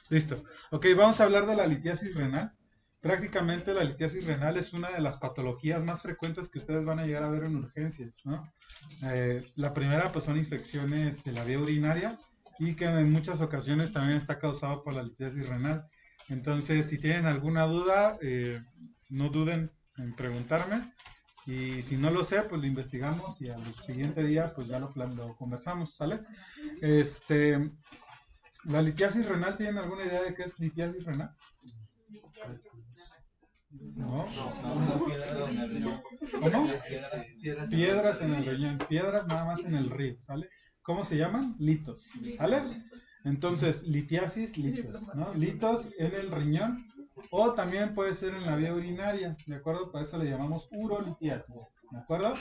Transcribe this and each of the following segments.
Listo. Ok, vamos a hablar de la litiasis renal. Prácticamente la litiasis renal es una de las patologías más frecuentes que ustedes van a llegar a ver en urgencias, ¿no? La primera pues son infecciones de la vía urinaria y que en muchas ocasiones también está causado por la litiasis renal. Entonces, si tienen alguna duda, no duden en preguntarme y si no lo sé, pues lo investigamos y al siguiente día pues ya lo conversamos, ¿sale? Este, ¿La litiasis renal tienen alguna idea de qué es litiasis renal? ¿No? ¿Cómo? Piedras en el riñón, piedras nada más en el río, ¿sale? ¿Cómo se llaman? Litos, ¿sale? Entonces, litiasis, litos, ¿no? Litos en el riñón o también puede ser en la vía urinaria, ¿de acuerdo? Por eso le llamamos urolitiasis, ¿de acuerdo?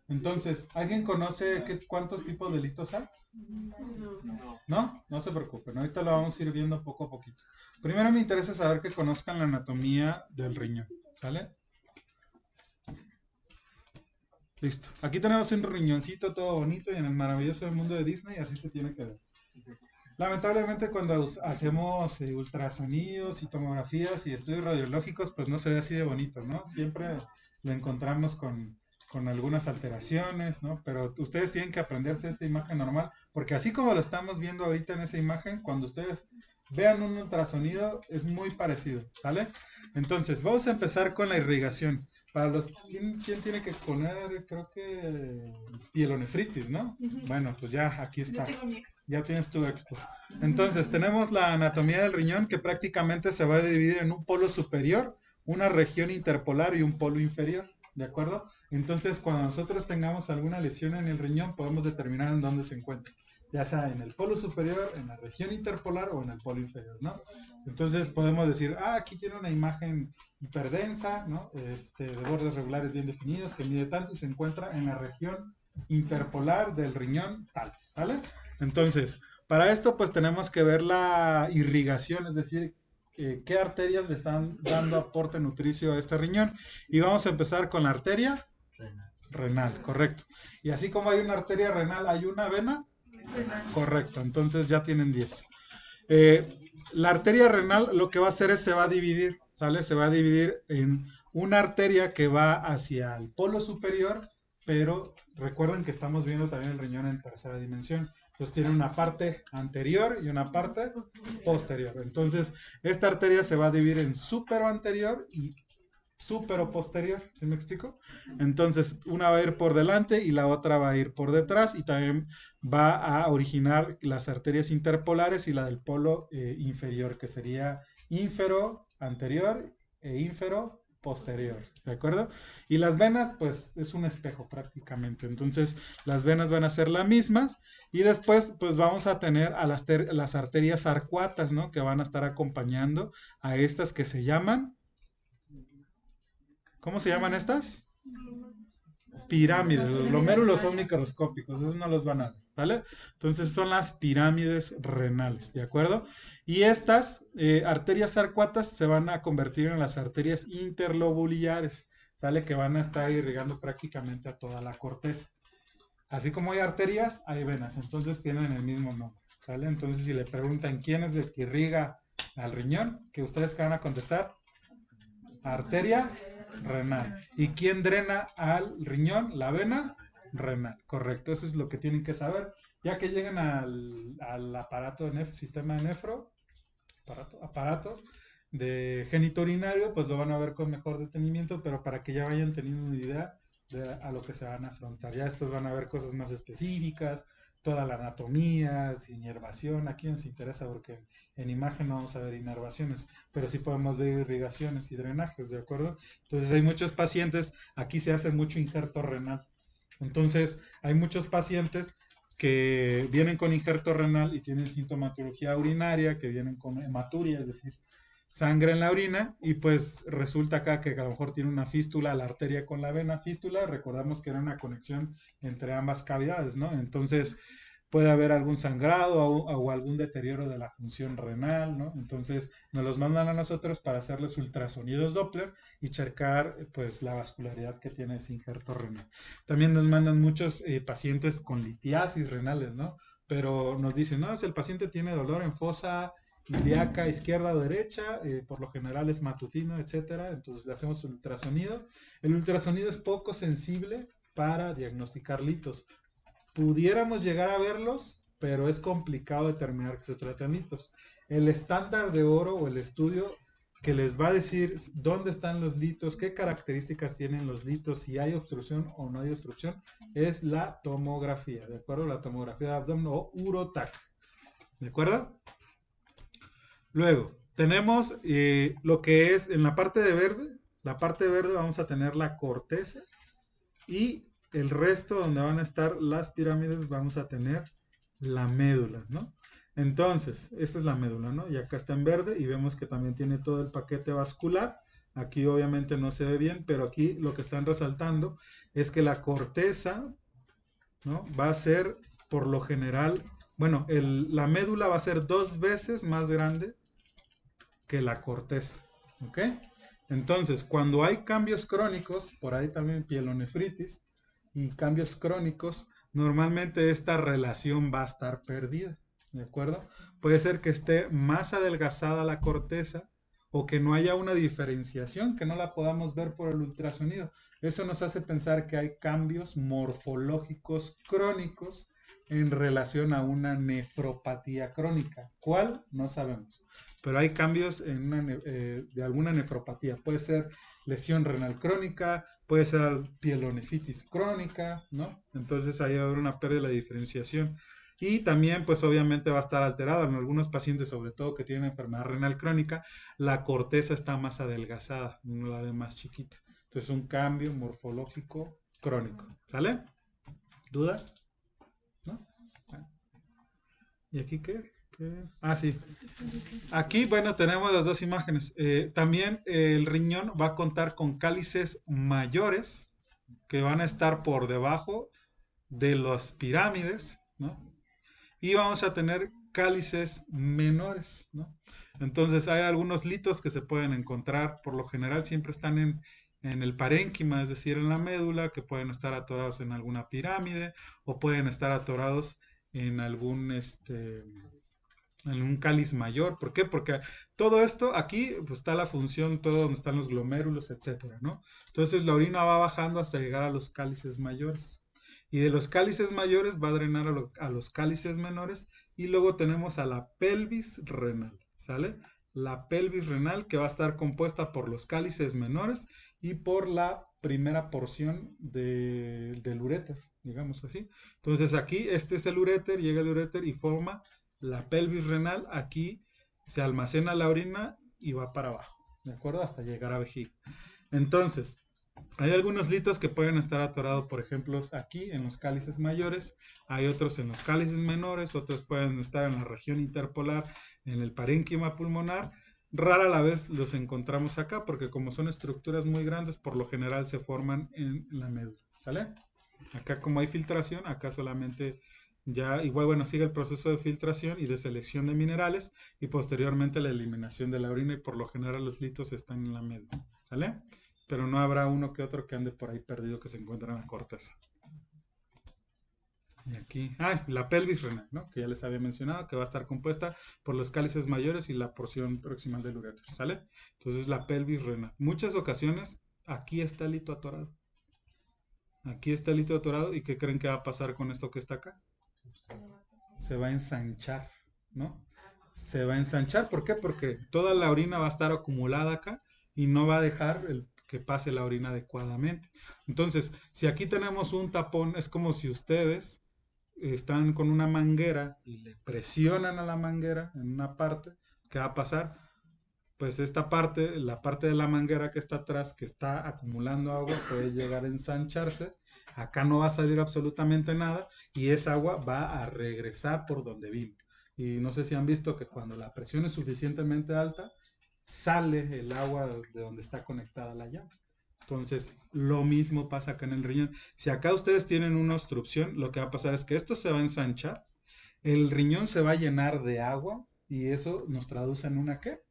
Entonces, ¿alguien conoce cuántos tipos de litos hay? ¿No? No se preocupen, ahorita lo vamos a ir viendo poco a poquito. Primero me interesa saber que conozcan la anatomía del riñón, ¿sale? Listo. Aquí tenemos un riñoncito todo bonito y en el maravilloso mundo de Disney así se tiene que ver. Lamentablemente cuando hacemos ultrasonidos y tomografías y estudios radiológicos, pues no se ve así de bonito, ¿no? Siempre lo encontramos con algunas alteraciones, ¿no? Pero ustedes tienen que aprenderse esta imagen normal, porque así como lo estamos viendo ahorita en esa imagen, cuando ustedes vean un ultrasonido es muy parecido, ¿sale? Entonces, vamos a empezar con la irrigación. Para los, ¿quién tiene que exponer? Creo que pielonefritis, ¿no? Bueno, pues ya aquí está. Ya tienes tu expo. Entonces, tenemos la anatomía del riñón que prácticamente se va a dividir en un polo superior, una región interpolar y un polo inferior. ¿De acuerdo? Entonces, cuando nosotros tengamos alguna lesión en el riñón, podemos determinar en dónde se encuentra. Ya sea en el polo superior, en la región interpolar o en el polo inferior, ¿no? Entonces podemos decir, aquí tiene una imagen hiperdensa, ¿no? De bordes regulares bien definidos, que mide tanto y se encuentra en la región interpolar del riñón tal, ¿vale? Entonces, para esto pues tenemos que ver la irrigación, es decir, qué arterias le están dando aporte nutricio a este riñón. Y vamos a empezar con la arteria renal, correcto. Y así como hay una arteria renal, hay una vena, correcto. Entonces ya tienen 10. Eh, la arteria renal lo que va a hacer es se va a dividir, ¿sale? Se va a dividir en una arteria que va hacia el polo superior, pero recuerden que estamos viendo también el riñón en tercera dimensión. Entonces tiene una parte anterior y una parte posterior. Entonces, esta arteria se va a dividir en supero anterior y supero posterior, ¿sí me explico? Entonces, una va a ir por delante y la otra va a ir por detrás y también va a originar las arterias interpolares y la del polo inferior, que sería ínfero anterior e ínfero posterior, ¿de acuerdo? Y las venas, pues es un espejo prácticamente, entonces las venas van a ser las mismas y después pues vamos a tener a las arterias arcuatas, ¿no? Que van a estar acompañando a estas que se llaman, ¿cómo se llaman estas? Pirámides, los glomérulos son microscópicos, esos no los van a ver, ¿vale? Entonces son las pirámides renales, ¿de acuerdo? Y estas arterias arcuatas se van a convertir en las arterias interlobulares, ¿sale? Que van a estar irrigando prácticamente a toda la corteza. Así como hay arterias, hay venas, entonces tienen el mismo nombre, ¿sale? Entonces si le preguntan quién es el que irriga al riñón, que ustedes van a contestar, arteria renal. ¿Y quién drena al riñón? La vena renal. Correcto, eso es lo que tienen que saber. Ya que lleguen al aparato de sistema de nefro, aparato de genitourinario, pues lo van a ver con mejor detenimiento, pero para que ya vayan teniendo una idea a lo que se van a afrontar. Ya después van a ver cosas más específicas, toda la anatomía, inervación. Aquí nos interesa porque en imagen no vamos a ver inervaciones, pero sí podemos ver irrigaciones y drenajes, ¿de acuerdo? Entonces hay muchos pacientes, aquí se hace mucho injerto renal. Entonces hay muchos pacientes que vienen con injerto renal y tienen sintomatología urinaria, que vienen con hematuria, es decir, sangre en la orina, y pues resulta acá que a lo mejor tiene una fístula, la arteria con la vena. Fístula, recordamos que era una conexión entre ambas cavidades, ¿no? Entonces puede haber algún sangrado o algún deterioro de la función renal, ¿no? Entonces nos los mandan a nosotros para hacerles ultrasonidos Doppler y checar pues la vascularidad que tiene ese injerto renal. También nos mandan muchos pacientes con litiasis renales, ¿no? Pero nos dicen, no, si el paciente tiene dolor en fosa ilíaca izquierda o derecha, por lo general es matutino, etcétera. Entonces le hacemos ultrasonido. El ultrasonido es poco sensible para diagnosticar litos. Pudiéramos llegar a verlos, pero es complicado determinar que se tratan de litos. El estándar de oro o el estudio que les va a decir dónde están los litos, qué características tienen los litos, si hay obstrucción o no hay obstrucción, es la tomografía, ¿de acuerdo? La tomografía de abdomen o urotac, ¿de acuerdo? Luego, tenemos lo que es en la parte de verde vamos a tener la corteza y el resto donde van a estar las pirámides vamos a tener la médula, ¿no? Entonces, esta es la médula, ¿no? Y acá está en verde y vemos que también tiene todo el paquete vascular. Aquí obviamente no se ve bien, pero aquí lo que están resaltando es que la corteza, ¿no? Va a ser, por lo general, bueno, la médula va a ser 2 veces más grande que la corteza, ¿ok? Entonces, cuando hay cambios crónicos, por ahí también pielonefritis y cambios crónicos, normalmente esta relación va a estar perdida, ¿de acuerdo? Puede ser que esté más adelgazada la corteza o que no haya una diferenciación, que no la podamos ver por el ultrasonido. Eso nos hace pensar que hay cambios morfológicos crónicos en relación a una nefropatía crónica. ¿Cuál? No sabemos. Pero hay cambios en de alguna nefropatía. Puede ser lesión renal crónica, puede ser pielonefritis crónica, ¿no? Entonces ahí va a haber una pérdida de la diferenciación. Y también, pues obviamente va a estar alterada. En algunos pacientes, sobre todo que tienen enfermedad renal crónica, la corteza está más adelgazada, no la ve más chiquita. Entonces, un cambio morfológico crónico. ¿Sale? ¿Dudas? ¿No? ¿Y aquí qué? Ah, sí. Aquí, bueno, tenemos las dos imágenes. También el riñón va a contar con cálices mayores que van a estar por debajo de las pirámides, ¿no? Y vamos a tener cálices menores, ¿no? Entonces hay algunos litos que se pueden encontrar, por lo general siempre están en el parénquima, es decir, en la médula, que pueden estar atorados en alguna pirámide o pueden estar atorados en algún, en un cáliz mayor. ¿Por qué? Porque todo esto aquí pues, está la función, todo donde están los glomérulos, etcétera, ¿no? Entonces la orina va bajando hasta llegar a los cálices mayores. Y de los cálices mayores va a drenar a los cálices menores y luego tenemos a la pelvis renal, ¿sale? La pelvis renal que va a estar compuesta por los cálices menores y por la primera porción del uréter, digamos así. Entonces aquí este es el uréter, llega el uréter y forma la pelvis renal. Aquí se almacena la orina y va para abajo, ¿de acuerdo? Hasta llegar a vejiga. Entonces, hay algunos litos que pueden estar atorados, por ejemplo, aquí en los cálices mayores, hay otros en los cálices menores, otros pueden estar en la región interpolar, en el parénquima pulmonar. Rara la vez los encontramos acá porque como son estructuras muy grandes, por lo general se forman en la médula, ¿sale? Acá como hay filtración, acá solamente ya igual, bueno, sigue el proceso de filtración y de selección de minerales y posteriormente la eliminación de la orina y por lo general los litos están en la médula, ¿sale? Pero no habrá uno que otro que ande por ahí perdido que se encuentre en la corteza. Y aquí, la pelvis renal, ¿no? Que ya les había mencionado, que va a estar compuesta por los cálices mayores y la porción proximal del uréter, ¿sale? Entonces la pelvis renal. Muchas ocasiones aquí está el hito atorado. Aquí está el hito atorado y ¿qué creen que va a pasar con esto que está acá? Se va a ensanchar, ¿no? Se va a ensanchar, ¿por qué? Porque toda la orina va a estar acumulada acá y no va a dejar que pase la orina adecuadamente. Entonces, si aquí tenemos un tapón, es como si ustedes están con una manguera y le presionan a la manguera en una parte, ¿qué va a pasar? Pues esta parte, la parte de la manguera que está atrás, que está acumulando agua, puede llegar a ensancharse. Acá no va a salir absolutamente nada y esa agua va a regresar por donde vino. Y no sé si han visto que cuando la presión es suficientemente alta, sale el agua de donde está conectada la llave. Entonces, lo mismo pasa acá en el riñón. Si acá ustedes tienen una obstrucción, lo que va a pasar es que esto se va a ensanchar, el riñón se va a llenar de agua y eso nos traduce en una ¿qué?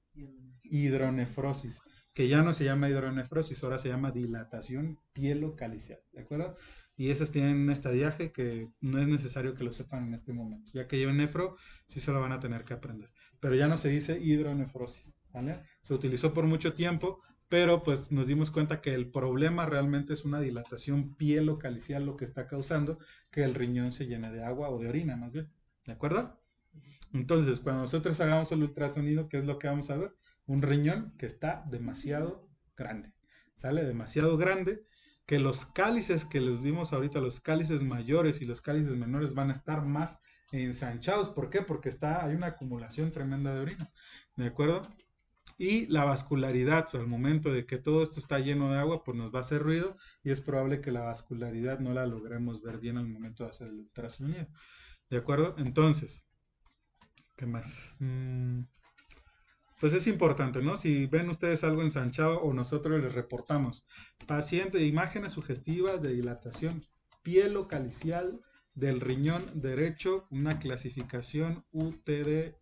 Hidronefrosis, que ya no se llama hidronefrosis, ahora se llama dilatación pielocalicial, ¿de acuerdo? Y esas tienen un estadiaje que no es necesario que lo sepan en este momento, ya que lleven nefro, sí se lo van a tener que aprender. pero ya no se dice hidronefrosis, ¿vale? Se utilizó por mucho tiempo, pero pues nos dimos cuenta que el problema realmente es una dilatación pielocalicial lo que está causando que el riñón se llene de agua o de orina más bien, ¿de acuerdo? Entonces, cuando nosotros hagamos el ultrasonido, ¿qué es lo que vamos a ver? Un riñón que está demasiado grande, ¿sale? Demasiado grande, que los cálices que les vimos ahorita, los cálices mayores y los cálices menores van a estar más ensanchados. ¿Por qué? Porque hay una acumulación tremenda de orina, ¿de acuerdo? Y la vascularidad, al momento de que todo esto está lleno de agua, pues nos va a hacer ruido y es probable que la vascularidad no la logremos ver bien al momento de hacer el ultrasonido. ¿De acuerdo? Entonces, ¿qué más? Pues es importante, ¿no? Si ven ustedes algo ensanchado o nosotros les reportamos paciente, imágenes sugestivas de dilatación pielocalicial del riñón derecho, una clasificación UTD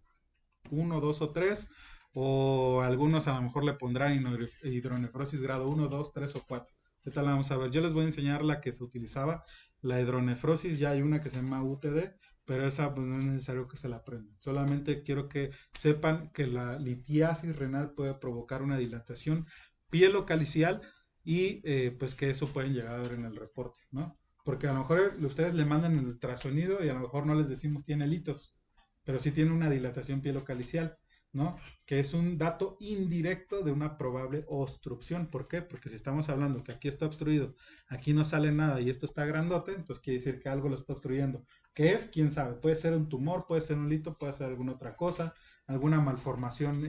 1, 2 o 3, o algunos a lo mejor le pondrán hidronefrosis grado 1, 2, 3 o 4. ¿Qué tal la vamos a ver? Yo les voy a enseñar la que se utilizaba, la hidronefrosis, ya hay una que se llama UTD, pero esa pues no es necesario que se la aprendan. Solamente quiero que sepan que la litiasis renal puede provocar una dilatación pielocalicial y pues que eso pueden llegar a ver en el reporte, ¿no? Porque a lo mejor ustedes le mandan el ultrasonido y a lo mejor no les decimos tiene litos, pero sí tiene una dilatación pielocalicial, ¿no? Que es un dato indirecto de una probable obstrucción. ¿Por qué? Porque si estamos hablando que aquí está obstruido, aquí no sale nada y esto está grandote, entonces quiere decir que algo lo está obstruyendo. ¿Qué es? ¿Quién sabe? Puede ser un tumor, puede ser un lito, puede ser alguna otra cosa, alguna malformación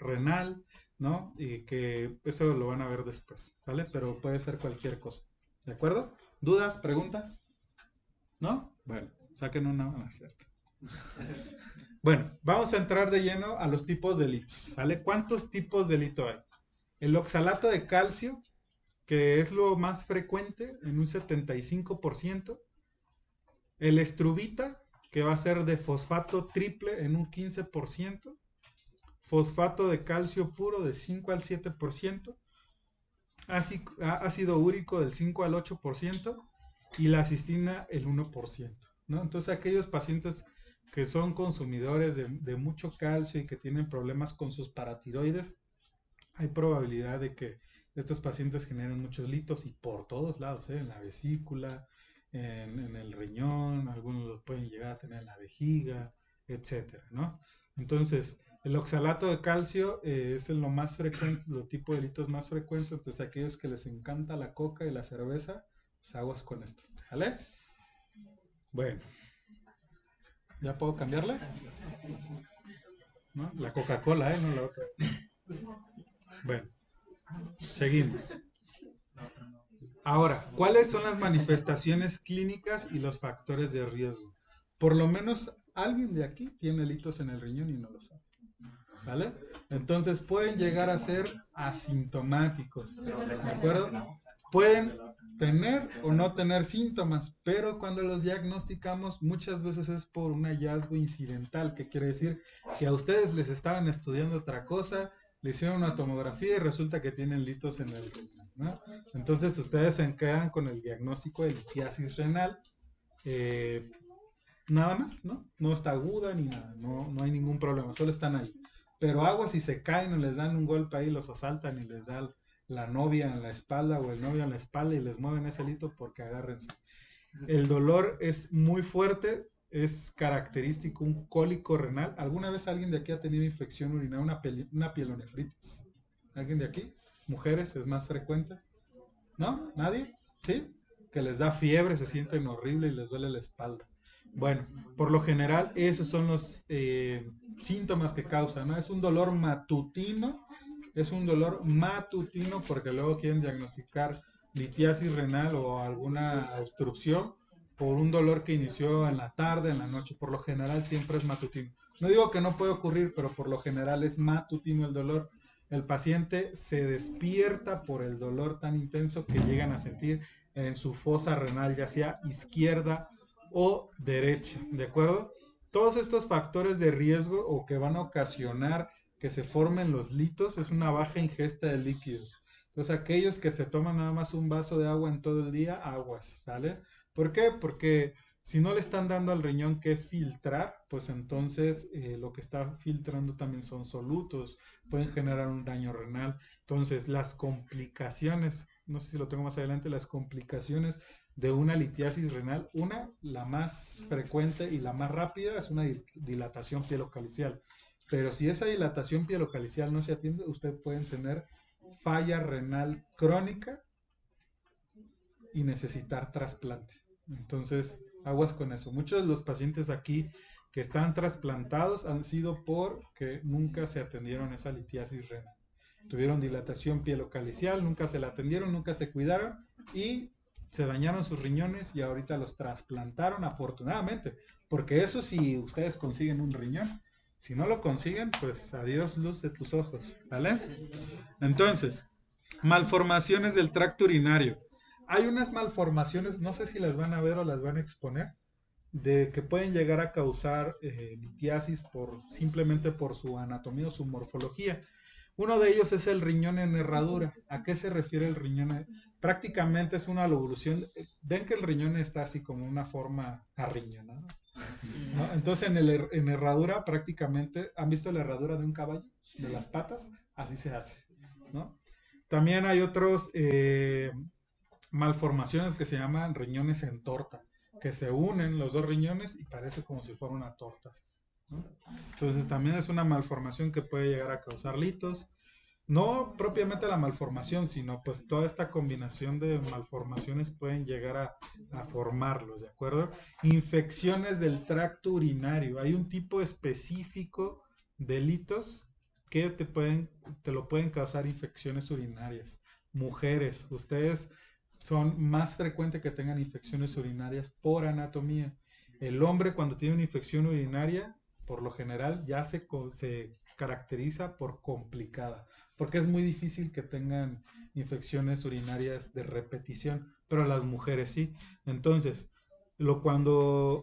renal, ¿no? Y que eso lo van a ver después, ¿sale? Pero puede ser cualquier cosa. ¿De acuerdo? ¿Dudas? ¿Preguntas? ¿No? Bueno, saquen una, no es cierto. Bueno, vamos a entrar de lleno a los tipos de litos, ¿sale? ¿Cuántos tipos de lito hay? El oxalato de calcio, que es lo más frecuente en un 75%. El estrubita, que va a ser de fosfato triple en un 15%. Fosfato de calcio puro de 5 al 7%. Ácido úrico del 5 al 8%. Y la cistina el 1%, ¿no? Entonces aquellos pacientes que son consumidores de mucho calcio y que tienen problemas con sus paratiroides, hay probabilidad de que estos pacientes generen muchos litos y por todos lados, ¿eh? En la vesícula, en el riñón, algunos lo pueden llegar a tener en la vejiga, etcétera, ¿no? Entonces, el oxalato de calcio es lo más frecuente, los tipos de litos más frecuentes, entonces aquellos que les encanta la coca y la cerveza, pues aguas con esto, ¿sale? Bueno, ¿ya puedo cambiarle? ¿No? La Coca-Cola, no la otra. Bueno, seguimos. Ahora, ¿cuáles son las manifestaciones clínicas y los factores de riesgo? Por lo menos alguien de aquí tiene litos en el riñón y no lo sabe. ¿Vale? Entonces pueden llegar a ser asintomáticos. ¿De acuerdo? Pueden tener o no tener síntomas, pero cuando los diagnosticamos muchas veces es por un hallazgo incidental, que quiere decir que a ustedes les estaban estudiando otra cosa, le hicieron una tomografía y resulta que tienen litos en el riñón, ¿no? Entonces ustedes se quedan con el diagnóstico de litiasis renal, eh, nada más, ¿no? No está aguda ni nada, no hay ningún problema, solo están ahí. Pero agua si se caen o les dan un golpe ahí, los asaltan y les da la novia en la espalda o el novio en la espalda y les mueven ese lito porque agárrense. El dolor es muy fuerte, es característico, un cólico renal. ¿Alguna vez alguien de aquí ha tenido infección urinaria, una pielonefritis? ¿Alguien de aquí? ¿Mujeres es más frecuente? ¿No? ¿Nadie? ¿Sí? Que les da fiebre, se sienten horrible y les duele la espalda. Bueno, por lo general esos son los síntomas que causan, ¿no? Es un dolor matutino, porque luego quieren diagnosticar litiasis renal o alguna obstrucción por un dolor que inició en la tarde, en la noche. Por lo general siempre es matutino. No digo que no puede ocurrir, pero por lo general es matutino el dolor. El paciente se despierta por el dolor tan intenso que llegan a sentir en su fosa renal, ya sea izquierda o derecha, ¿de acuerdo? Todos estos factores de riesgo o que van a ocasionar que se formen los litos es una baja ingesta de líquidos. Entonces, aquellos que se toman nada más un vaso de agua en todo el día, aguas, ¿sale? ¿Por qué? Porque Si no le están dando al riñón que filtrar, pues entonces lo que está filtrando también son solutos, pueden generar un daño renal. Entonces, las complicaciones, no sé si lo tengo más adelante, las complicaciones de una litiasis renal, la más frecuente y la más rápida es una dilatación pielocalicial. Pero si esa dilatación pielocalicial no se atiende, usted puede tener falla renal crónica y necesitar trasplante. Entonces, aguas con eso. Muchos de los pacientes aquí que están trasplantados han sido porque nunca se atendieron esa litiasis renal. Tuvieron dilatación pielocalicial, nunca se la atendieron, nunca se cuidaron y se dañaron sus riñones y ahorita los trasplantaron afortunadamente. Porque eso si ustedes consiguen un riñón. Si no lo consiguen, pues adiós luz de tus ojos. ¿Sale? Entonces, malformaciones del tracto urinario. Hay unas malformaciones, no sé si las van a ver o las van a exponer, de que pueden llegar a causar litiasis simplemente por su anatomía o su morfología. Uno de ellos es el riñón en herradura. ¿A qué se refiere el riñón? Prácticamente es una evolución. Ven que el riñón está así como una forma arriñonada, ¿no? Entonces en herradura prácticamente, ¿han visto la herradura de un caballo? De las patas, así se hace, ¿no? También hay otros malformaciones que se llaman riñones en torta, que se unen los dos riñones y parece como si fuera una torta, ¿no? Entonces también es una malformación que puede llegar a causar litos. No propiamente la malformación, sino pues toda esta combinación de malformaciones pueden llegar a formarlos, ¿de acuerdo? Infecciones del tracto urinario. Hay un tipo específico de litos que te lo pueden causar infecciones urinarias. Mujeres, ustedes son más frecuentes que tengan infecciones urinarias por anatomía. El hombre cuando tiene una infección urinaria, por lo general, ya se caracteriza por complicada, porque es muy difícil que tengan infecciones urinarias de repetición, pero las mujeres sí. Entonces, cuando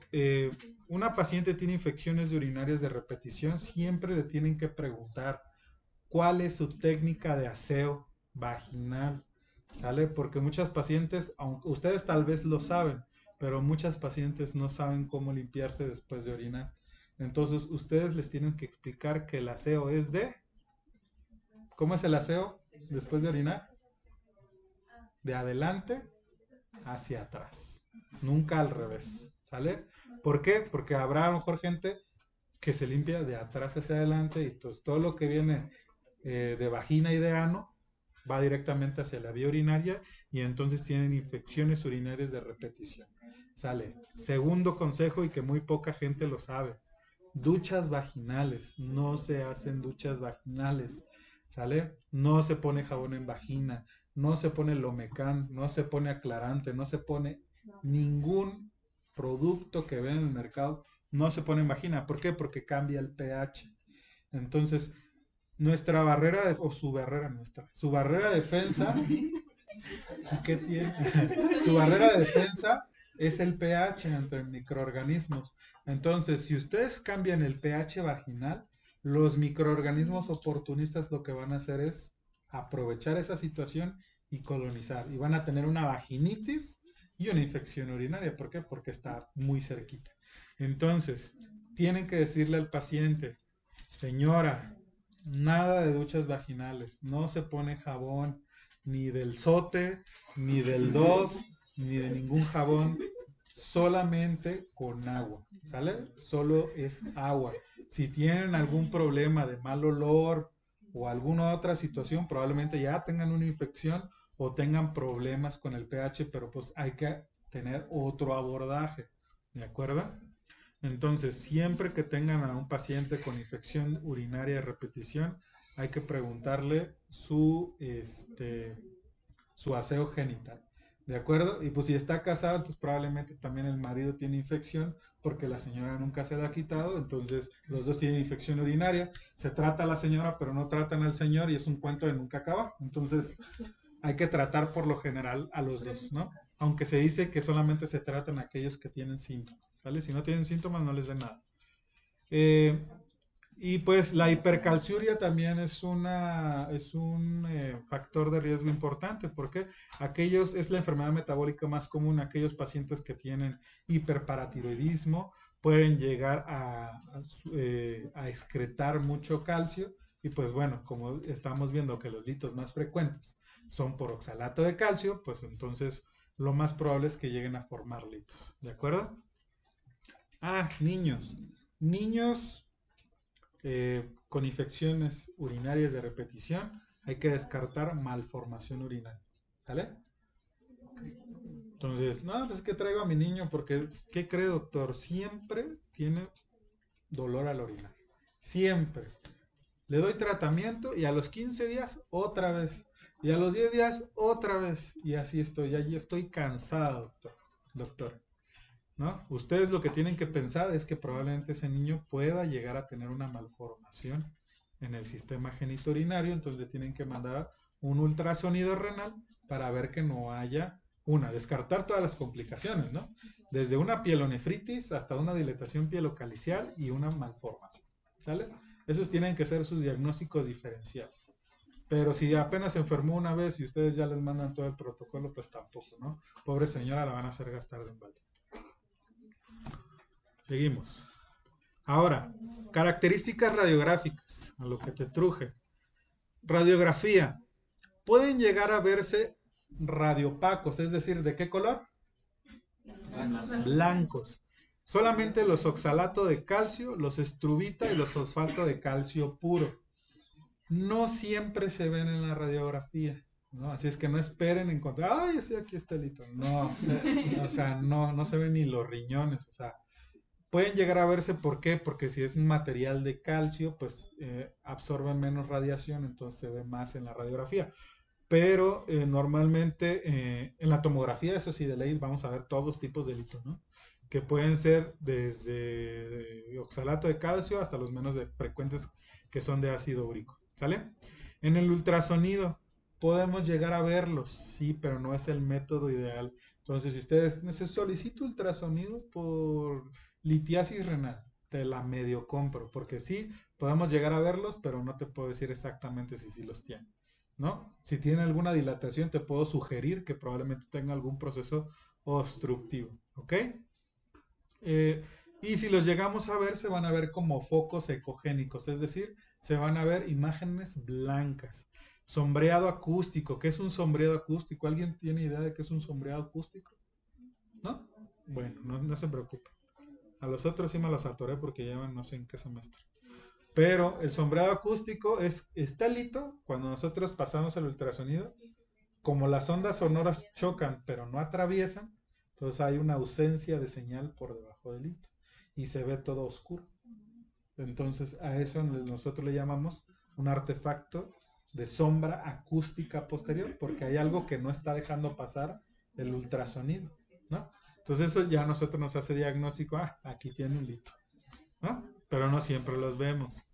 una paciente tiene infecciones urinarias de repetición, siempre le tienen que preguntar cuál es su técnica de aseo vaginal, ¿sale? Porque muchas pacientes, aunque ustedes tal vez lo saben, pero muchas pacientes no saben cómo limpiarse después de orinar. Entonces, ustedes les tienen que explicar que el aseo es ¿cómo es el aseo después de orinar? De adelante hacia atrás, nunca al revés, ¿sale? ¿Por qué? Porque habrá a lo mejor gente que se limpia de atrás hacia adelante y entonces todo lo que viene de vagina y de ano va directamente hacia la vía urinaria y entonces tienen infecciones urinarias de repetición. Sale. Segundo consejo y que muy poca gente lo sabe. Duchas vaginales. No se hacen duchas vaginales. ¿Sale? No se pone jabón en vagina. No se pone Lomecan. No se pone aclarante. No se pone ningún producto que ven en el mercado. No se pone en vagina. ¿Por qué? Porque cambia el pH. Entonces, nuestra barrera, o su barrera de defensa, ¿qué tiene? Su barrera de defensa es el pH entre microorganismos. Entonces, si ustedes cambian el pH vaginal, los microorganismos oportunistas lo que van a hacer es aprovechar esa situación y colonizar. Y van a tener una vaginitis y una infección urinaria. ¿Por qué? Porque está muy cerquita. Entonces, tienen que decirle al paciente, señora, nada de duchas vaginales, no se pone jabón ni del Sote, ni del Dove, ni de ningún jabón, solamente con agua, ¿sale? Solo es agua. Si tienen algún problema de mal olor o alguna otra situación, probablemente ya tengan una infección o tengan problemas con el pH, pero pues hay que tener otro abordaje, ¿de acuerdo? Entonces, siempre que tengan a un paciente con infección urinaria de repetición, hay que preguntarle su aseo genital. ¿De acuerdo? Y pues si está casado, entonces probablemente también el marido tiene infección porque la señora nunca se la ha quitado, entonces los dos tienen infección urinaria. Se trata a la señora, pero no tratan al señor y es un cuento de nunca acabar. Entonces, hay que tratar por lo general a los dos, ¿no? Aunque se dice que solamente se tratan a aquellos que tienen síntomas, ¿sale? Si no tienen síntomas, no les den nada. Eh, Y pues la hipercalciuria también es un factor de riesgo importante porque es la enfermedad metabólica más común. Aquellos pacientes que tienen hiperparatiroidismo pueden llegar a excretar mucho calcio y pues bueno, como estamos viendo que los litos más frecuentes son por oxalato de calcio, pues entonces lo más probable es que lleguen a formar litos, ¿de acuerdo? Niños. Niños con infecciones urinarias de repetición, hay que descartar malformación urinaria. ¿Sale? Entonces, no, pues es que traigo a mi niño porque, ¿qué cree, doctor? Siempre tiene dolor al orinar. Siempre. Le doy tratamiento y a los 15 días otra vez. Y a los 10 días otra vez. Y así estoy. Allí estoy cansado, doctor. ¿No? Ustedes lo que tienen que pensar es que probablemente ese niño pueda llegar a tener una malformación en el sistema genitourinario, entonces le tienen que mandar un ultrasonido renal para ver que no haya descartar todas las complicaciones, ¿no? Desde una pielonefritis hasta una dilatación pielocalicial y una malformación, ¿sale? Esos tienen que ser sus diagnósticos diferenciales. Pero si apenas se enfermó una vez y ustedes ya les mandan todo el protocolo, pues tampoco, ¿no? Pobre señora, la van a hacer gastar de embalde. Seguimos. Ahora, características radiográficas, a lo que te truje. Radiografía. Pueden llegar a verse radiopacos, es decir, ¿de qué color? Blancos. Solamente los oxalato de calcio, los estrubita y los fosfato de calcio puro. No siempre se ven en la radiografía, ¿no? Así es que no esperen encontrar, ay, sí, aquí está el hito. No, o sea, no se ven ni los riñones, o sea, pueden llegar a verse, ¿por qué? Porque si es un material de calcio, pues absorben menos radiación, entonces se ve más en la radiografía. Pero normalmente en la tomografía, eso sí, de ley, vamos a ver todos tipos de litos, ¿no? Que pueden ser desde oxalato de calcio hasta los menos frecuentes que son de ácido úrico, ¿sale? En el ultrasonido podemos llegar a verlos, sí, pero no es el método ideal. Entonces, si ustedes solicito ultrasonido por litiasis renal, te la medio compro, porque sí, podemos llegar a verlos, pero no te puedo decir exactamente si sí los tiene, ¿no? Si tiene alguna dilatación, te puedo sugerir que probablemente tenga algún proceso obstructivo, ¿ok? Y si los llegamos a ver, se van a ver como focos ecogénicos, es decir, se van a ver imágenes blancas. Sombreado acústico, ¿qué es un sombreado acústico? ¿Alguien tiene idea de qué es un sombreado acústico? ¿No? Bueno, no se preocupe. A los otros sí me los atoré porque llevan no sé en qué semestre. Pero el sombreado acústico es estelito cuando nosotros pasamos el ultrasonido. Como las ondas sonoras chocan pero no atraviesan, entonces hay una ausencia de señal por debajo del hito y se ve todo oscuro. Entonces a eso nosotros le llamamos un artefacto de sombra acústica posterior porque hay algo que no está dejando pasar el ultrasonido, ¿no? Entonces eso ya a nosotros nos hace diagnóstico, aquí tiene un hito, ¿no? Pero no siempre los vemos.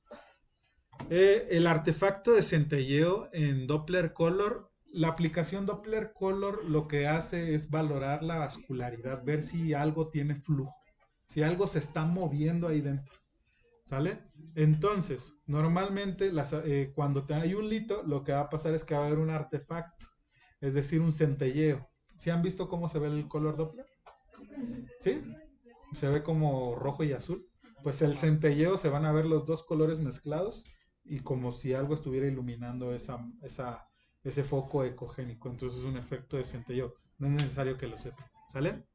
El artefacto de centelleo en Doppler Color, la aplicación Doppler Color lo que hace es valorar la vascularidad, ver si algo tiene flujo, si algo se está moviendo ahí dentro, ¿sale? Entonces, normalmente cuando hay un lito, lo que va a pasar es que va a haber un artefacto, es decir, un centelleo. ¿Sí han visto cómo se ve el color Doppler? ¿Sí? Se ve como rojo y azul. Pues el centelleo se van a ver los dos colores mezclados y como si algo estuviera iluminando ese foco ecogénico. Entonces es un efecto de centelleo. No es necesario que lo sepan. ¿Sale?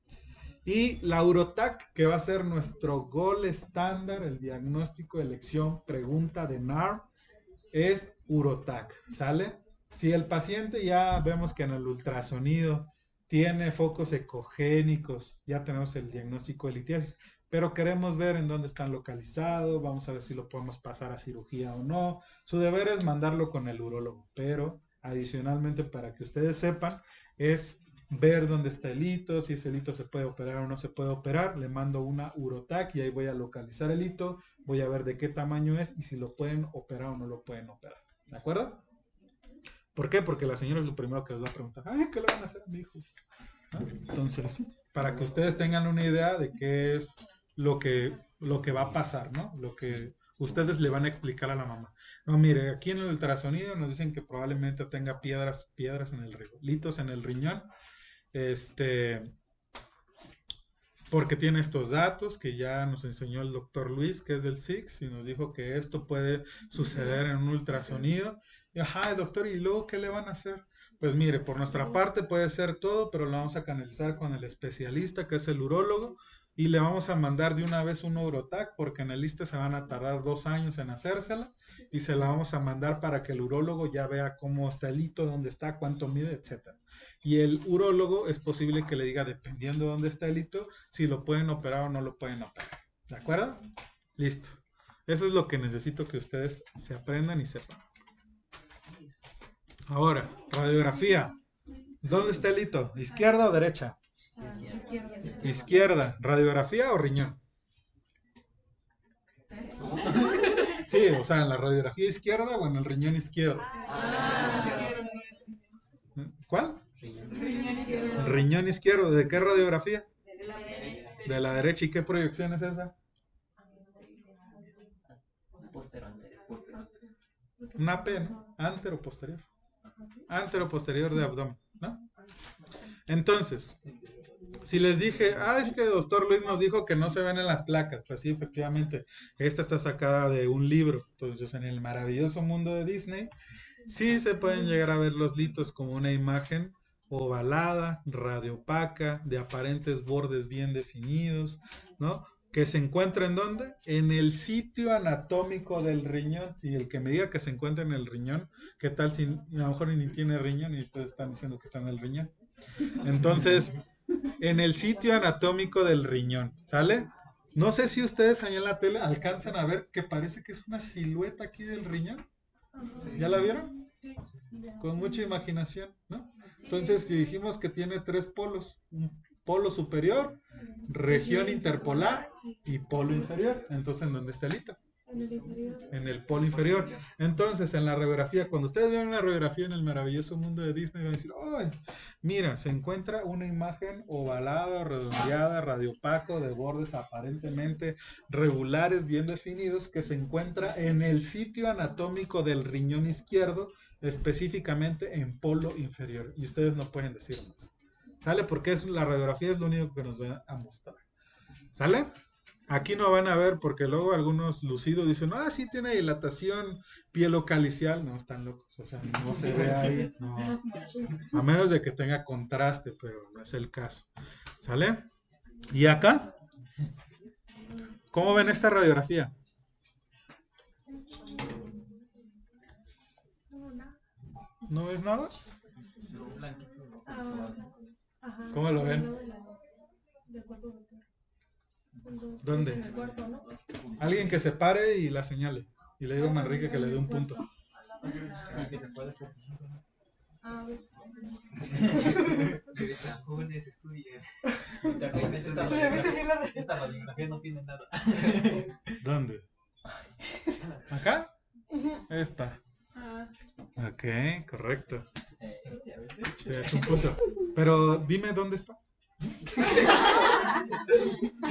Y la Urotac, que va a ser nuestro gol estándar, el diagnóstico de elección, pregunta de NAR, es Urotac. ¿Sale? Si el paciente ya vemos que en el ultrasonido tiene focos ecogénicos, ya tenemos el diagnóstico de litiasis, pero queremos ver en dónde están localizados, vamos a ver si lo podemos pasar a cirugía o no. Su deber es mandarlo con el urólogo, pero adicionalmente para que ustedes sepan es ver dónde está el hito, si ese hito se puede operar o no se puede operar, le mando una Urotac y ahí voy a localizar el hito, voy a ver de qué tamaño es y si lo pueden operar o no lo pueden operar. ¿De acuerdo? ¿Por qué? Porque la señora es lo primero que les va a preguntar. Ay, ¿qué le van a hacer a mi hijo? ¿No? Entonces, para que ustedes tengan una idea de qué es lo que va a pasar, ¿no? ustedes le van a explicar a la mamá. No, mire, aquí en el ultrasonido nos dicen que probablemente tenga piedras en el litos en el riñón. Este, porque tiene estos datos que ya nos enseñó el doctor Luis, que es del SIX, y nos dijo que esto puede suceder en un ultrasonido. Y, ajá, doctor, ¿y luego qué le van a hacer? Pues mire, por nuestra parte puede ser todo, pero lo vamos a canalizar con el especialista, que es el urólogo, y le vamos a mandar de una vez un Neurotac, porque en el ISSSTE se van a tardar 2 años en hacérsela, y se la vamos a mandar para que el urólogo ya vea cómo está el hito, dónde está, cuánto mide, etcétera. Y el urólogo es posible que le diga, dependiendo de dónde está el hito, si lo pueden operar o no lo pueden operar. ¿De acuerdo? Listo. Eso es lo que necesito que ustedes se aprendan y sepan. Ahora, radiografía. ¿Dónde está el hito? ¿Izquierda o derecha? Izquierda. ¿Radiografía o riñón? Sí, o sea, en la radiografía izquierda o en el riñón izquierdo. ¿Cuál? El riñón izquierdo. ¿De qué radiografía? De la derecha. ¿Y qué proyección es esa? Una P, ¿no? Antero posterior. Antero posterior de abdomen, ¿no? Entonces, si les dije, es que el doctor Luis nos dijo que no se ven en las placas, pues sí, efectivamente, esta está sacada de un libro. Entonces, en el maravilloso mundo de Disney, sí se pueden llegar a ver los litos como una imagen ovalada, radiopaca, de aparentes bordes bien definidos, ¿no? Que se encuentra en dónde? En el sitio anatómico del riñón. Si el que me diga que se encuentra en el riñón, ¿qué tal si a lo mejor ni tiene riñón y ustedes están diciendo que está en el riñón? Entonces, en el sitio anatómico del riñón, ¿sale? No sé si ustedes allá en la tele alcanzan a ver que parece que es una silueta aquí del riñón. ¿Ya la vieron? Con mucha imaginación, ¿no? Entonces, si dijimos que tiene 3 polos, un polo superior, región interpolar y polo inferior, entonces ¿en dónde está el hito? En el polo inferior. Entonces, en la radiografía, cuando ustedes vean una radiografía en el maravilloso mundo de Disney, van a decir, ¡ay! Mira, se encuentra una imagen ovalada, redondeada, radiopaco, de bordes aparentemente regulares, bien definidos, que se encuentra en el sitio anatómico del riñón izquierdo, específicamente en polo inferior. Y ustedes no pueden decir más. ¿Sale? Porque la radiografía es lo único que nos va a mostrar. ¿Sale? Aquí no van a ver porque luego algunos lucidos dicen, sí tiene dilatación pielocalicial. No, están locos. O sea, no se ve ahí. No. A menos de que tenga contraste, pero no es el caso. ¿Sale? ¿Y acá? ¿Cómo ven esta radiografía? ¿No ves nada? ¿Cómo lo ven? ¿Dónde? Alguien que se pare y la señale. Y le digo a Manrique que le dé un punto. Jóvenes estudian. Esta radiografía no tiene nada. ¿Dónde? ¿Acá? Esta. Ok, correcto. Es un punto. Pero dime dónde está.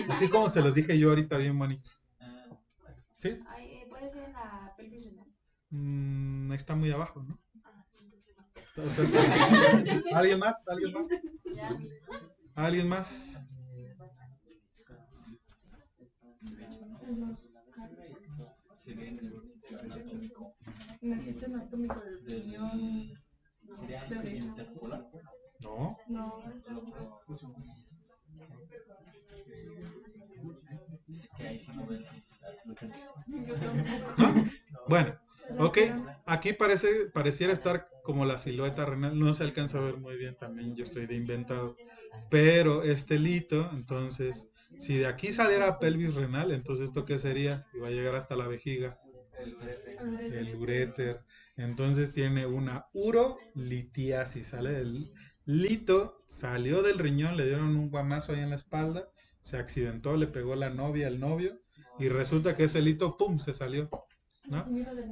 Así como se los dije yo ahorita, bien bonitos. ¿Sí? Puede ser en la pelvis renal. Está muy abajo, ¿no? ¿Alguien más? ¿Alguien más? ¿Alguien más? En el sitio anatómico del riñón. No. No. Bueno, ok. Aquí pareciera estar como la silueta renal. No se alcanza a ver muy bien también. Yo estoy de inventado. Pero este lito, entonces, si de aquí saliera pelvis renal, entonces ¿esto qué sería? Y va a llegar hasta la vejiga. El uréter. Entonces tiene una urolitiasis. Sale del lito, salió del riñón, le dieron un guamazo ahí en la espalda, se accidentó, le pegó la novia al novio y resulta que ese lito, ¡pum!, se salió, ¿no?